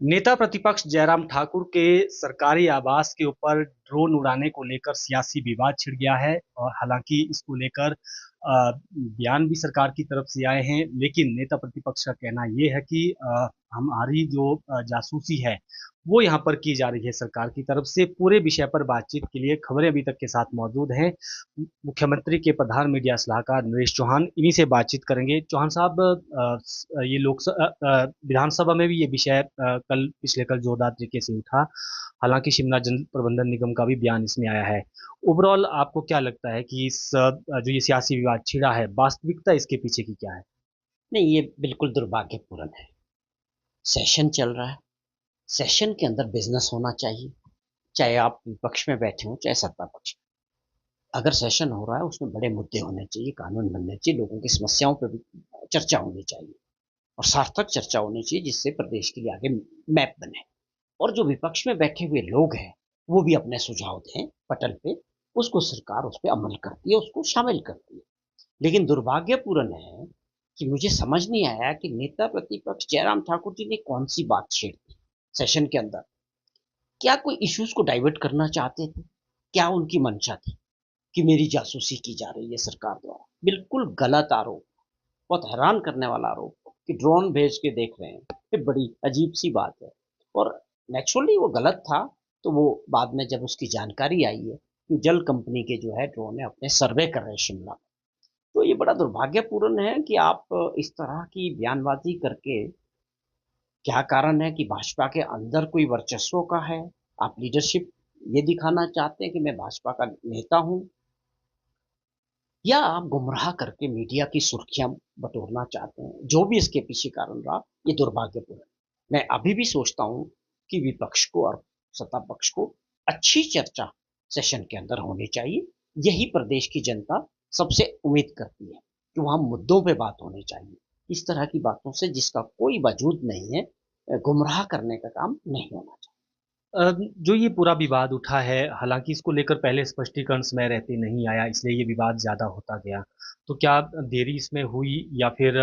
नेता प्रतिपक्ष जयराम ठाकुर के सरकारी आवास के ऊपर ड्रोन उड़ाने को लेकर सियासी विवाद छिड़ गया है और हालांकि इसको लेकर बयान भी सरकार की तरफ से आए हैं, लेकिन नेता प्रतिपक्ष का कहना ये है कि हमारी जो जासूसी है वो यहाँ पर की जा रही है सरकार की तरफ से। पूरे विषय पर बातचीत के लिए खबरें अभी तक के साथ मौजूद हैं मुख्यमंत्री के प्रधान मीडिया सलाहकार नरेश चौहान, इन्हीं से बातचीत करेंगे। चौहान साहब, ये विधानसभा में भी ये विषय कल पिछले कल जोरदार तरीके से उठा। हालांकि शिमला जल प्रबंधन निगम का भी बयान इसमें आया है। ओवरऑल आपको क्या लगता है कि जो ये सियासी विवाद छिड़ा है, वास्तविकता इसके पीछे की क्या है? नहीं, ये बिल्कुल दुर्भाग्यपूर्ण है। सेशन चल रहा है, सेशन के अंदर बिज़नेस होना चाहिए, चाहे आप विपक्ष में बैठे हों, चाहे सत्ता पक्ष में। अगर सेशन हो रहा है, उसमें बड़े मुद्दे होने चाहिए, कानून बनने चाहिए, लोगों की समस्याओं पे भी चर्चा होनी चाहिए और सार्थक चर्चा होनी चाहिए, जिससे प्रदेश के लिए आगे मैप बने। और जो विपक्ष में बैठे हुए लोग हैं, वो भी अपने सुझाव दें पटल पे, उसको सरकार उस पे अमल करती है, उसको शामिल करती है। लेकिन दुर्भाग्यपूर्ण है कि मुझे समझ नहीं आया कि नेता प्रतिपक्ष जयराम ठाकुर जी ने कौन-सी बात छेड़ दी सेशन के अंदर। क्या कोई इश्यूज़ को डाइवर्ट करना चाहते थे? क्या उनकी मंशा थी कि मेरी जासूसी की जा रही है सरकार द्वारा? बिल्कुल गलत आरोप, बहुत हैरान करने वाला आरोप कि ड्रोन भेज के देख रहे हैं। ये बड़ी अजीब-सी बात है और नेचुरली वो गलत था, तो वो बाद में जब उसकी जानकारी आई है कि जल कंपनी के जो है ड्रोन है अपने सर्वे कर रहे हैं शिमला में। तो ये बड़ा दुर्भाग्यपूर्ण है कि आप इस तरह की बयानबाज़ी करके क्या कारण है कि भाजपा के अंदर कोई वर्चस्व का है? आप लीडरशिप ये दिखाना चाहते हैं कि मैं भाजपा का नेता हूँ या आप गुमराह करके मीडिया की सुर्खियाँ बटोरना चाहते हैं? जो भी इसके पीछे कारण रहा, ये दुर्भाग्यपूर्ण है। मैं अभी भी सोचता हूँ कि विपक्ष को और सत्ता पक्ष को अच्छी चर्चा सेशन के अंदर होनी चाहिए। यही प्रदेश की जनता सबसे उम्मीद करती है कि वहाँ मुद्दों पे बात होनी चाहिए। इस तरह की बातों से जिसका कोई वजूद नहीं है, गुमराह करने का काम नहीं होना चाहिए। जो ये पूरा विवाद उठा है, हालांकि इसको लेकर पहले स्पष्टीकरण समय रहते नहीं आया, इसलिए ये विवाद ज़्यादा होता गया। तो क्या देरी इसमें हुई या फिर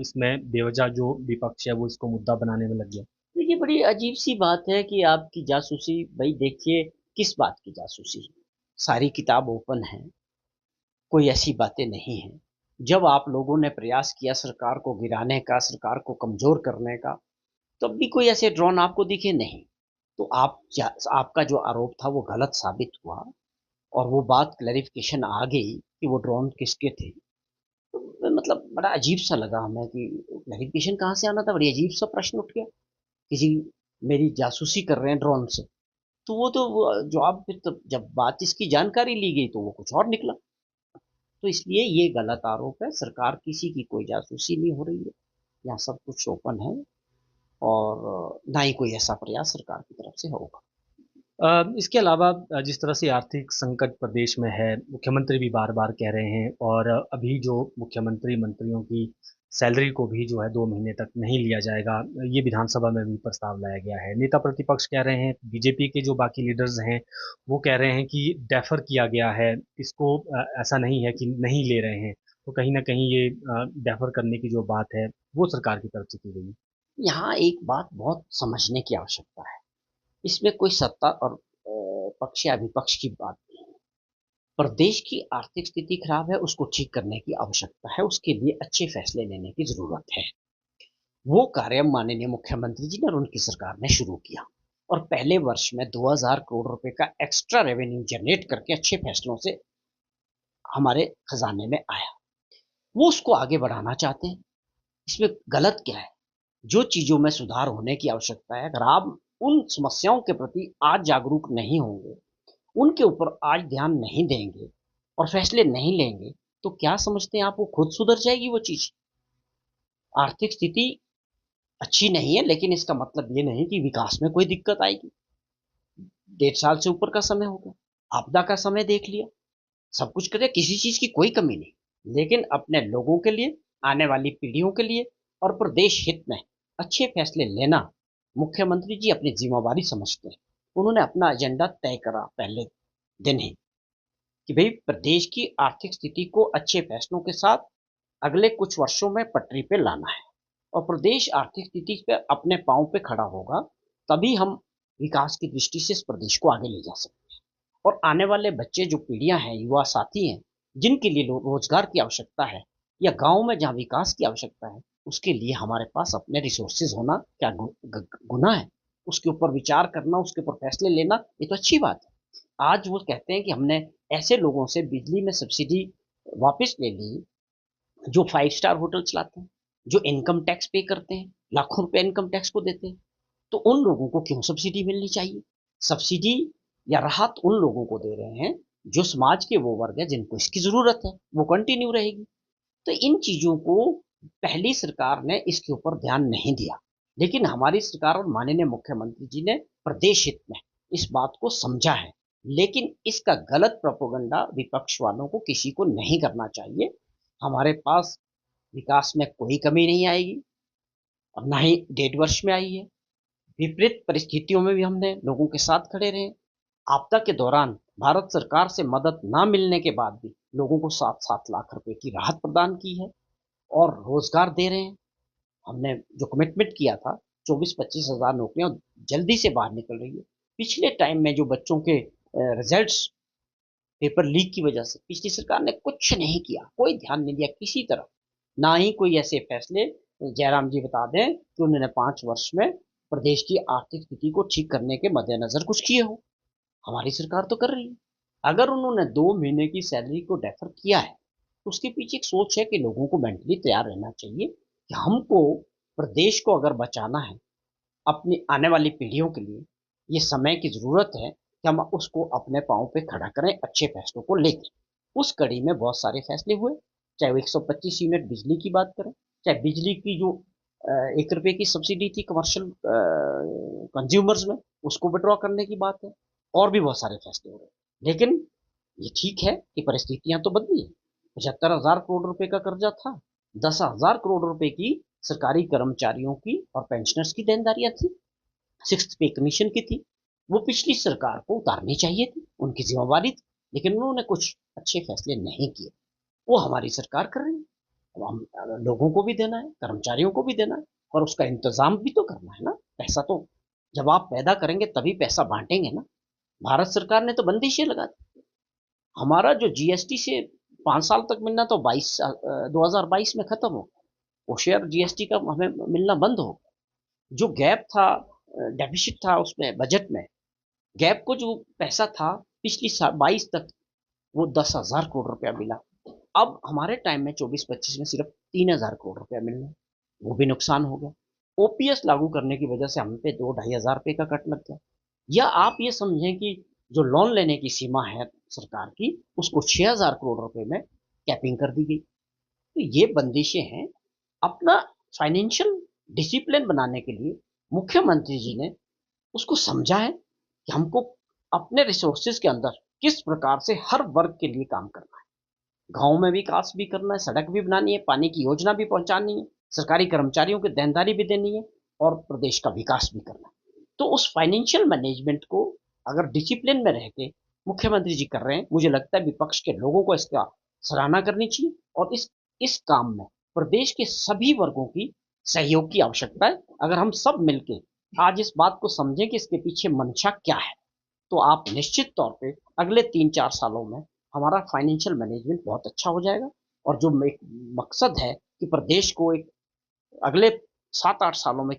इसमें बेवजह जो विपक्ष है वो इसको मुद्दा बनाने में लग गया? देखिए, बड़ी अजीब-सी बात है कि आपकी जासूसी भई देखिए, किस बात की जासूसी? सारी किताब ओपन है, कोई ऐसी बातें नहीं हैं। जब आप लोगों ने प्रयास किया सरकार को गिराने का, सरकार को कमज़ोर करने का, तब भी कोई ऐसे ड्रोन आपको दिखे नहीं। तो आपका जो आरोप था वो गलत साबित हुआ और वो बात क्लैरिफ़िकेशन आ गई कि वो ड्रोन किसके थे। तो मतलब बड़ा अजीब-सा लगा हमें कि क्लैरिफ़िकेशन कहाँ से आना था? बड़ी अजीब-सा प्रश्न उठ गया। किसी मेरी जासूसी कर रहे हैं ड्रोन से। तो वो जवाब फिर तब जब बात इसकी जानकारी ली गई तो वो कुछ और निकला। तो इसलिए ये गलत आरोप है, सरकार किसी की कोई जासूसी नहीं हो रही है। यहाँ सब कुछ ओपन है और ना ही कोई ऐसा प्रयास सरकार की तरफ से होगा। इसके अलावा जिस तरह से आर्थिक संकट प्रदेश में है, मुख्यमंत्री भी बार-बार कह रहे हैं और अभी जो मुख्यमंत्री मंत्रियों की सैलरी को भी जो है 2 महीने तक नहीं लिया जाएगा, ये विधानसभा में भी प्रस्ताव लाया गया है। नेता प्रतिपक्ष कह रहे हैं, बीजेपी के जो बाकी लीडर्स हैं, वो कह रहे हैं कि डेफर किया गया है, इसको ऐसा नहीं है कि नहीं ले रहे हैं। तो कहीं न कहीं ये डेफर करने की जो बात है, वो सरकार की तरफ से की गई है। यहाँ एक बात बहुत समझने की आवश्यकता है। इसमें कोई सत्ता और पक्ष या विपक्ष की बात नहीं है। प्रदेश की आर्थिक स्थिति खराब है, उसको ठीक करने की आवश्यकता है, उसके लिए अच्छे फैसले लेने की ज़रूरत है। वो कार्य माननीय मुख्यमंत्री जी ने और उनकी सरकार ने शुरू किया और पहले वर्ष में 2000 करोड़ रुपए का एक्स्ट्रा रेवेन्यू जनरेट करके अच्छे फैसलों से हमारे खजाने में आया। वो उसको आगे बढ़ाना चाहते हैं। इसमें गलत क्या है? जो चीज़ों में सुधार होने की आवश्यकता है, अगर आप उन समस्याओं के प्रति आज जागरूक नहीं होंगे, उनके ऊपर आज ध्यान नहीं देंगे और फैसले नहीं लेंगे, तो क्या समझते हैं आप वो खुद सुधर जाएगी वो चीज़? आर्थिक स्थिति अच्छी नहीं है, लेकिन इसका मतलब ये नहीं कि विकास में कोई दिक्कत आएगी। 1.5 साल से ऊपर का समय हो गया, आपदा का समय देख लिया, सब कुछ करे, किसी चीज़ की कोई कमी नहीं। लेकिन अपने लोगों के लिए, आने वाली पीढ़ियों के लिए और प्रदेश हित में अच्छे फैसले लेना, मुख्यमंत्री जी अपनी ज़िम्मेवारी समझते हैं। उन्होंने अपना एजेंडा तय करा पहले दिन ही कि भई प्रदेश की आर्थिक स्थिति को अच्छे फैसलों के साथ अगले कुछ वर्षों में पटरी पे लाना है और प्रदेश आर्थिक स्थिति पे अपने पाँव पे खड़ा होगा तभी हम विकास की दृष्टि से इस प्रदेश को आगे ले जा सकते हैं। और आने वाले बच्चे जो पीढ़ियां हैं, युवा साथी हैं, जिनके लिए रोजगार की आवश्यकता है या गांव में जहां विकास की आवश्यकता है, उसके लिए हमारे पास अपने रिसोर्सेज होना क्या गुनाह है? उसके ऊपर विचार करना, उसके ऊपर फैसले लेना, ये तो अच्छी बात है। आज वो कहते हैं कि हमने ऐसे लोगों से बिजली में सब्सिडी वापस ले ली जो 5 स्टार होटल चलाते हैं, जो इनकम टैक्स पे करते हैं, लाखों रुपए इनकम टैक्स को देते हैं। तो उन लोगों को क्यों सब्सिडी मिलनी चाहिए? सब्सिडी या राहत उन लोगों को दे रहे हैं जो समाज के वो वर्ग है जिनको इसकी ज़रूरत है, वो कंटिन्यू रहेगी। तो इन चीज़ों को पहली सरकार ने इसके ऊपर ध्यान नहीं दिया। लेकिन हमारी सरकार और माननीय मुख्यमंत्री जी ने प्रदेश हित में इस बात को समझा है। लेकिन इसका गलत प्रोपेगेंडा विपक्ष वालों को किसी को नहीं करना चाहिए। हमारे पास विकास में कोई कमी नहीं आएगी और ना ही 1.5 वर्ष में आई है। विपरीत परिस्थितियों में भी हमने लोगों के साथ खड़े रहे। आपदा के दौरान भारत सरकार से मदद ना मिलने के बाद भी लोगों को 7-7 लाख रुपए की राहत प्रदान की है और रोजगार दे रहे हैं। हमने जो कमिटमेंट किया था, 24-25 हजार नौकरियां जल्दी से बाहर निकल रही है। पिछले टाइम में जो बच्चों के रिजल्ट्स पेपर लीक की वजह से पिछली सरकार ने कुछ नहीं किया, कोई ध्यान नहीं दिया किसी तरफ। ना ही कोई ऐसे फैसले जयराम जी बता दें कि उन्होंने 5 वर्ष में प्रदेश की आर्थिक स्थिति को ठीक करने के मद्देनजर कुछ किए हो। हमारी सरकार तो कर रही है। अगर उन्होंने 2 महीने की सैलरी को डेफर किया है तो उसके पीछे एक सोच है कि लोगों को मेंटली तैयार रहना चाहिए कि हमको प्रदेश को अगर बचाना है अपनी आने वाली पीढ़ियों के लिए, ये समय की ज़रूरत है कि हम उसको अपने पाँव पे खड़ा करें अच्छे फैसलों को लेकर। उस कड़ी में बहुत सारे फैसले हुए, चाहे वो 125 यूनिट बिजली की बात करें, चाहे बिजली की जो 1 रुपए की सब्सिडी थी कमर्शियल कंज्यूमर्स में, उसको विड्रॉ करने की बात है, और भी बहुत सारे फैसले हो रहे हैं। लेकिन ये ठीक है कि परिस्थितियां तो बदली है। 75,000 करोड़ रुपए का कर्जा था, 10,000 करोड़ रुपए की सरकारी कर्मचारियों की और पेंशनर्स की देनदारियां थी, सिक्स्थ पे कमीशन की थी। वो पिछली सरकार को उतारनी चाहिए थी, उनकी जिम्मेवारी थी। लेकिन उन्होंने कुछ अच्छे फैसले नहीं किए। वो हमारी सरकार कर रही है। अब हम लोगों को भी देना है, कर्मचारियों को भी देना है, और उसका इंतजाम भी तो करना है ना। पैसा तो जब आप पैदा करेंगे तभी पैसा बांटेंगे ना। भारत सरकार ने तो बंदिशें लगा दी। हमारा जो जीएसटी से 5 साल तक मिलना तो 2022 में खत्म हो गया। वो शेयर जीएसटी का हमें मिलना बंद हो गया। जो गैप था, डेफिसिट था उसमें बजट में, गैप को जो पैसा था पिछली 22 तक, वो 10,000 करोड़ रुपया मिला। अब हमारे टाइम में 24-25 में सिर्फ 3,000 करोड़ रुपया मिलना है, वो भी नुकसान हो गया। ओपीएस लागू करने की वजह से हम पे 2-2,500 रुपये का कट लग गया। या आप ये समझें कि जो लोन लेने की सीमा है सरकार की, उसको 6,000 करोड़ रुपए में कैपिंग कर दी गई। तो ये बंदिशें हैं। अपना फाइनेंशियल डिसिप्लिन बनाने के लिए मुख्यमंत्री जी ने उसको समझा है कि हमको अपने रिसोर्सेज के अंदर किस प्रकार से हर वर्ग के लिए काम करना है। गाँव में विकास भी करना है, सड़क भी बनानी है, पानी की योजना भी पहुँचानी है, सरकारी कर्मचारियों की देनदारी भी देनी है और प्रदेश का विकास भी करना है। तो उस फाइनेंशियल मैनेजमेंट को अगर डिसिप्लिन में रह के मुख्यमंत्री जी कर रहे हैं, मुझे लगता है विपक्ष के लोगों को इसका सराहना करनी चाहिए। और इस काम में प्रदेश के सभी वर्गों की सहयोग की आवश्यकता है। अगर हम सब मिलके आज इस बात को समझें कि इसके पीछे मंशा क्या है, तो आप निश्चित तौर पे अगले 3-4 सालों में हमारा फाइनेंशियल मैनेजमेंट बहुत अच्छा हो जाएगा। और जो एक मकसद है कि प्रदेश को एक अगले 7-8 सालों में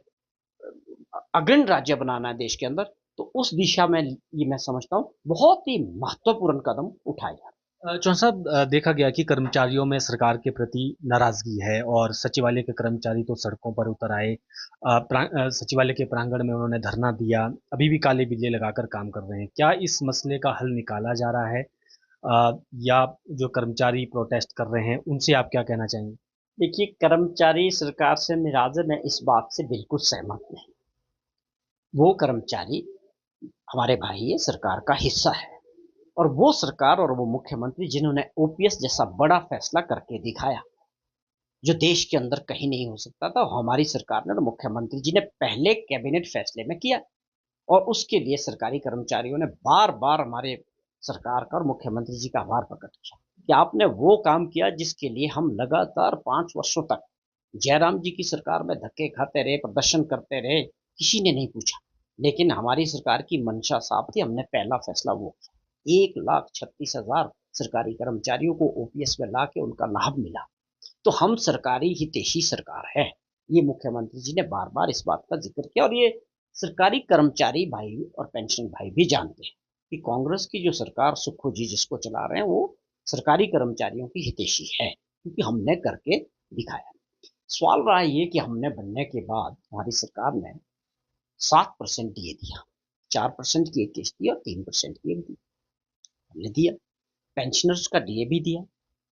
अग्रणी राज्य बनाना है देश के अंदर, तो उस दिशा में ये मैं समझता हूँ बहुत ही महत्वपूर्ण कदम उठाए जा रहे हैं। चौहान साहब, देखा गया कि कर्मचारियों में सरकार के प्रति नाराजगी है और सचिवालय के कर्मचारी तो सड़कों पर उतर आए। सचिवालय के प्रांगण में उन्होंने धरना दिया, अभी भी काले बिल्ले लगाकर काम कर रहे हैं। क्या इस मसले का हल निकाला जा रहा है, या जो कर्मचारी प्रोटेस्ट कर रहे हैं उनसे आप क्या कहना चाहेंगे? देखिए, कर्मचारी सरकार से नाराज है, मैं इस बात से बिल्कुल सहमत नहीं। वो कर्मचारी हमारे भाई है, सरकार का हिस्सा है। और वो सरकार और वो मुख्यमंत्री जिन्होंने ओपीएस जैसा बड़ा फैसला करके दिखाया, जो देश के अंदर कहीं नहीं हो सकता था, हमारी सरकार ने और मुख्यमंत्री जी ने पहले कैबिनेट फैसले में किया। और उसके लिए सरकारी कर्मचारियों ने बार बार हमारे सरकार का और मुख्यमंत्री जी का आभार प्रकट किया कि आपने वो काम किया जिसके लिए हम लगातार 5 वर्षों तक जयराम जी की सरकार में धक्के खाते रहे, प्रदर्शन करते रहे, किसी ने नहीं पूछा। लेकिन हमारी सरकार की मंशा साफ थी, हमने पहला फैसला वो किया। 1,36,000 सरकारी कर्मचारियों को ओपीएस में ला के उनका लाभ मिला। तो हम सरकारी हितैषी सरकार है। ये मुख्यमंत्री जी ने बार-बार इस बात का ज़िक्र किया और ये सरकारी कर्मचारी भाई और पेंशन भाई भी जानते हैं कि कांग्रेस की जो सरकार सुक्खू जी जिसको चला रहे हैं, वो सरकारी कर्मचारियों की हितैषी है, क्योंकि हमने करके दिखाया। सवाल रहा ये कि हमने बनने के बाद हमारी सरकार ने 7% डीए दिया, 4% की एक किस्त दी और 3% की एक दी, हमने दिया। पेंशनर्स का डीए भी दिया।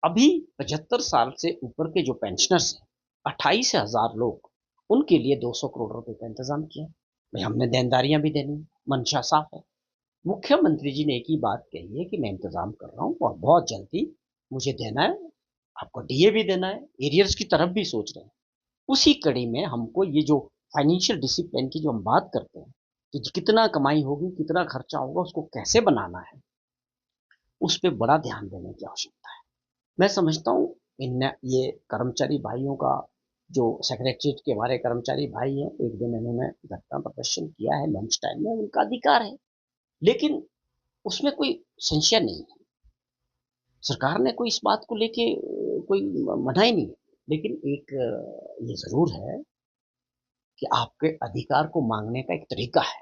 अभी 75 साल से ऊपर के जो पेंशनर्स हैं, 28,000 लोग, उनके लिए 200 करोड़ रुपए का इंतजाम किया। भाई हमने देनदारियां भी देनी, मंशा साफ है। मुख्यमंत्री जी ने एक ही बात कही है कि मैं इंतजाम कर रहा हूँ और बहुत जल्दी मुझे देना है, आपको डीए भी देना है, एरियर्स की तरफ भी सोच रहे हैं। उसी कड़ी में हमको ये जो फाइनेंशियल डिसिप्लिन की जो हम बात करते हैं कि कितना कमाई होगी, कितना खर्चा होगा, उसको कैसे बनाना है, उस पे बड़ा ध्यान देने की आवश्यकता है। मैं समझता हूँ इन ये कर्मचारी भाइयों का जो सेक्रेटरीट के हमारे कर्मचारी भाई हैं, एक दिन इन्होंने धरना प्रदर्शन किया है लंच टाइम में, उनका अधिकार है, लेकिन उसमें कोई संशय नहीं है। सरकार ने कोई इस बात को लेके कोई मना ही नहीं है। लेकिन एक ये ज़रूर है कि आपके अधिकार को माँगने का एक तरीका है।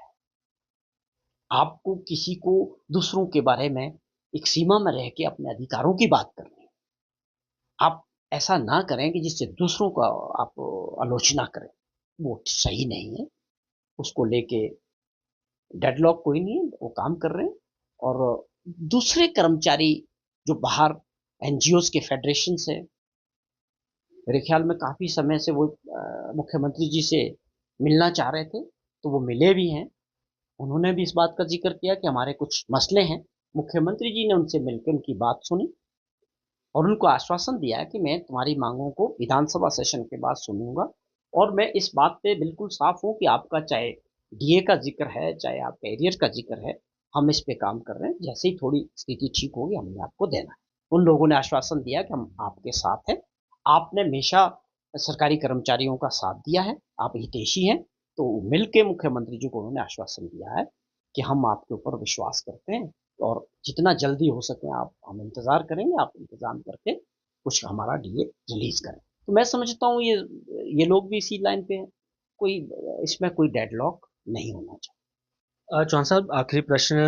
आपको किसी को दूसरों के बारे में एक सीमा में रह के अपने अधिकारों की बात करनी है। आप ऐसा ना करें कि जिससे दूसरों का आप आलोचना करें, वो सही नहीं है। उसको लेके डेडलॉक कोई नहीं है, वो काम कर रहे हैं और दूसरे कर्मचारी जो बाहर एनजीओज़ के फेडरेशन से, मेरे ख्याल में काफ़ी समय से वो मुख्यमंत्री जी से मिलना चाह रहे थे, तो वो मिले भी हैं। उन्होंने भी इस बात का ज़िक्र किया कि हमारे कुछ मसले हैं। मुख्यमंत्री जी ने उनसे मिलकर उनकी बात सुनी और उनको आश्वासन दिया है कि मैं तुम्हारी माँगों को विधानसभा सेशन के बाद सुनूँगा और मैं इस बात पे बिल्कुल साफ़ हूँ कि आपका चाहे डीए का ज़िक्र है, चाहे आपका एरियर का ज़िक्र है, हम इस पे काम कर रहे हैं। जैसे ही थोड़ी स्थिति ठीक होगी, हमने आपको देना है। उन लोगों ने आश्वासन दिया कि हम आपके साथ हैं। आपने हमेशा सरकारी कर्मचारियों का साथ दिया है, आप हितैषी हैं, तो मिल के मुख्यमंत्री जी को उन्होंने आश्वासन दिया है कि हम आपके ऊपर विश्वास करते हैं और जितना जल्दी हो सके आप हम इंतज़ार करेंगे, आप इंतज़ाम करके कुछ हमारा डीए रिलीज़ करें। तो मैं समझता हूँ ये लोग भी इसी लाइन पे हैं, कोई इसमें कोई डेडलॉक नहीं होना चाहिए। चौहान साहब, आखिरी प्रश्न।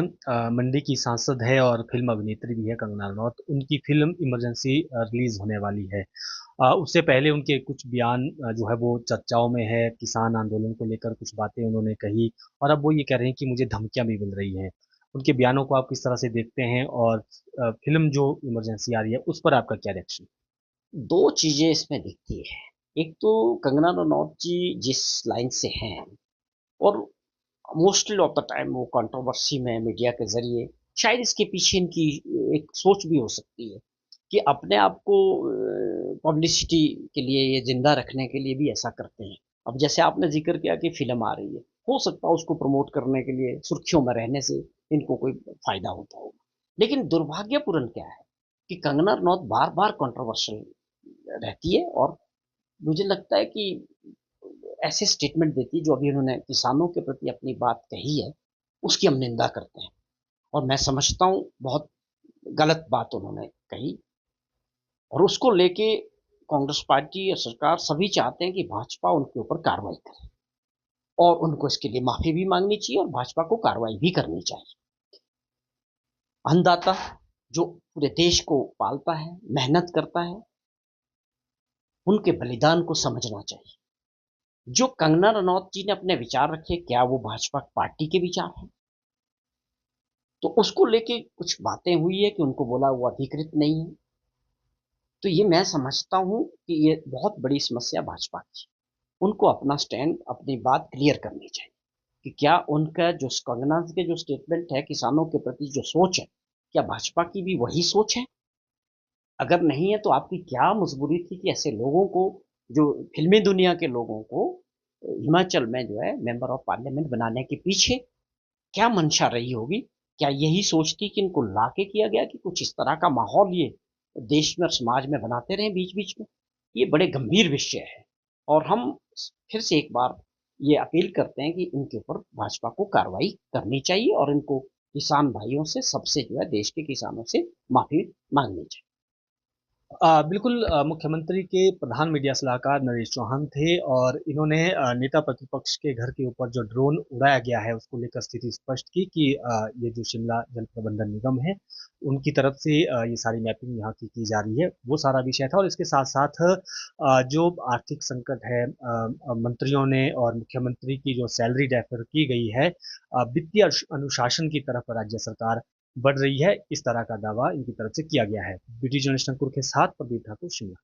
मंडी की सांसद है और फिल्म अभिनेत्री भी है कंगना रनौत। उनकी फिल्म इमरजेंसी रिलीज होने वाली है। उससे पहले उनके कुछ बयान जो है वो चर्चाओं में है। किसान आंदोलन को लेकर कुछ बातें उन्होंने कही और अब वो ये कह रहे हैं कि मुझे धमकियां भी मिल रही हैं। उनके बयानों को आप किस तरह से देखते हैं और फिल्म जो इमरजेंसी आ रही है उस पर आपका क्या रिएक्शन? 2 चीज़ें इसमें दिखती है। एक तो कंगना रनौत जी जिस लाइन से हैं और मोस्टली ऑफ द टाइम वो कंट्रोवर्सी में मीडिया के ज़रिए, शायद इसके पीछे इनकी एक सोच भी हो सकती है कि अपने आप को पब्लिसिटी के लिए ये ज़िंदा रखने के लिए भी ऐसा करते हैं। अब जैसे आपने ज़िक्र किया कि फ़िल्म आ रही है, हो सकता है उसको प्रमोट करने के लिए सुर्खियों में रहने से इनको कोई फ़ायदा होता होगा। लेकिन दुर्भाग्यपूर्ण क्या है कि कंगना रनौत बार-बार कंट्रोवर्शियल रहती है और मुझे लगता है कि ऐसे स्टेटमेंट देती है जो अभी उन्होंने किसानों के प्रति अपनी बात कही है, उसकी हम निंदा करते हैं और मैं समझता हूँ बहुत गलत बात उन्होंने कही और उसको लेके कांग्रेस पार्टी और सरकार सभी चाहते हैं कि भाजपा उनके ऊपर कार्रवाई करे और उनको इसके लिए माफ़ी भी माँगनी चाहिए और भाजपा को कार्रवाई भी करनी चाहिए। अन्नदाता जो पूरे देश को पालता है, मेहनत करता है, उनके बलिदान को समझना चाहिए। जो कंगना रनौत जी ने अपने विचार रखे, क्या वो भाजपा पार्टी के विचार हैं? तो उसको लेके कुछ बातें हुई है कि उनको बोला वो अधिकृत नहीं है। तो ये मैं समझता हूँ कि ये बहुत बड़ी समस्या भाजपा की। उनको अपना स्टैंड, अपनी बात क्लियर करनी चाहिए कि क्या उनका जो कंगना के जो स्टेटमेंट है किसानों के प्रति जो सोच है, क्या भाजपा की भी वही सोच है? अगर नहीं है तो आपकी क्या मजबूरी थी कि ऐसे लोगों को, जो फ़िल्मी दुनिया के लोगों को हिमाचल में जो है मेंबर ऑफ पार्लियामेंट बनाने के पीछे क्या मंशा रही होगी? क्या यही सोच थी कि इनको लाके किया गया कि कुछ इस तरह का माहौल ये देश में और समाज में बनाते रहें बीच-बीच में? ये बड़े गंभीर विषय है और हम फिर से एक बार ये अपील करते हैं कि इनके ऊपर भाजपा को कार्रवाई करनी चाहिए और इनको किसान भाइयों से, सबसे जो है देश के किसानों से माफ़ी माँगनी चाहिए। बिल्कुल मुख्यमंत्री के प्रधान मीडिया सलाहकार नरेश चौहान थे और इन्होंने नेता प्रतिपक्ष के घर के ऊपर जो ड्रोन उड़ाया गया है उसको लेकर स्थिति स्पष्ट की कि ये जो शिमला जल प्रबंधन निगम है उनकी तरफ से ये सारी मैपिंग यहाँ की जा रही है, वो सारा विषय था। और इसके साथ साथ जो आर्थिक संकट है, मंत्रियों ने और मुख्यमंत्री की जो सैलरी डेफर की गई है, वित्तीय अनुशासन की तरफ राज्य सरकार बढ़ रही है, इस तरह का दावा इनकी तरफ से किया गया है। बीटी जर्नलिस्ट अंकुर के साथ प्रदीप ठाकुर, शिमला।